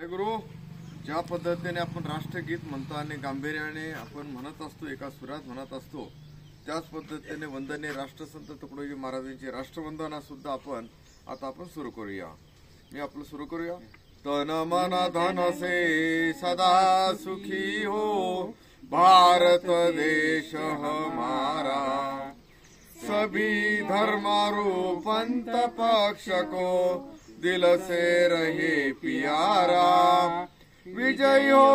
गुरु, ज्या पद्धतीने आपण राष्ट्रगीत म्हणतो आणि गांभीर्याने आपण म्हणत असतो, एका सुरात म्हणत असतो, त्याच पद्धतीने वंदनीय राष्ट्रसंत तुकडोजी महाराजांची राष्ट्रवंदना सुद्धा आपण सुरू करूया। मी आपलं सुरू करूया। तन मन धन से सदा सुखी हो भारत देश हमारा, सभी धर्मारू पंथ पक्ष को दिल से रहे प्यारा। विजय हो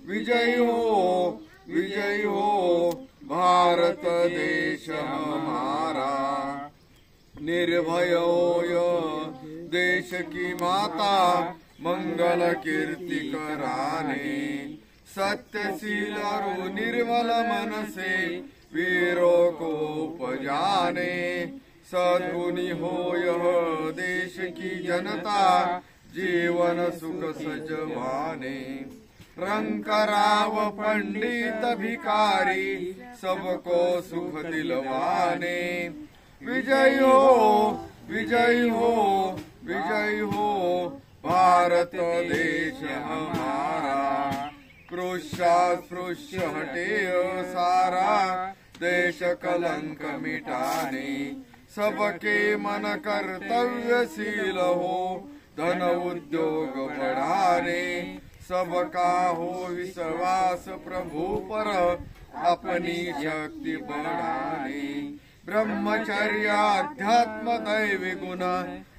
विजय हो विजय हो भारत देश हमारा। निर्भय हो यह देश की माता, मंगल कीर्ति कराने। सत्यशील और निर्मल मन से वीरों को उपजाने। सद्गुणी हो यह देश की जनता, जीवन सुख सजवाने। रंग कराव पंडित भिखारी, सबको सुख दिलवाने। विजय हो विजय हो विजय हो भारत देश हमारा। स्पृश्य हटे सारा, देश कलंक मिटाने। सबके मन कर्तव्यशील हो, धन उद्योग बढ़ाने। सबका हो विश्वास प्रभु पर, अपनी शक्ति बढ़ाने। ब्रह्मचर्य अध्यात्म दैवी गुण,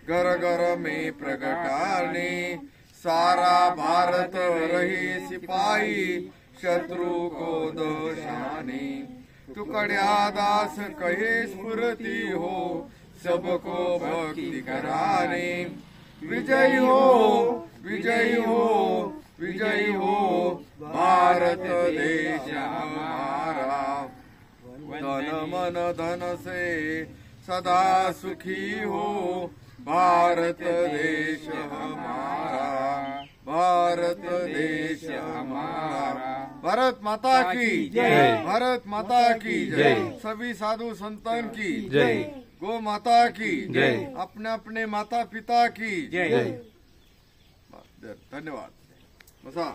घर घर में प्रगटाने। सारा भारत रहे सिपाही, शत्रु को दशाने। तुकड़िया दास कहे स्फूर्ति हो, सबको भक्ति कराने। विजय हो विजय हो विजय हो भारत देश हमारा। तन मन धन से सदा सुखी हो भारत देश हमारा। भारत देश हमारा। भारत माता की जय। भारत माता की जय। सभी साधु संतन की जय। गो माता की जय। अपने अपने माता पिता की जय। धन्यवाद। बसा।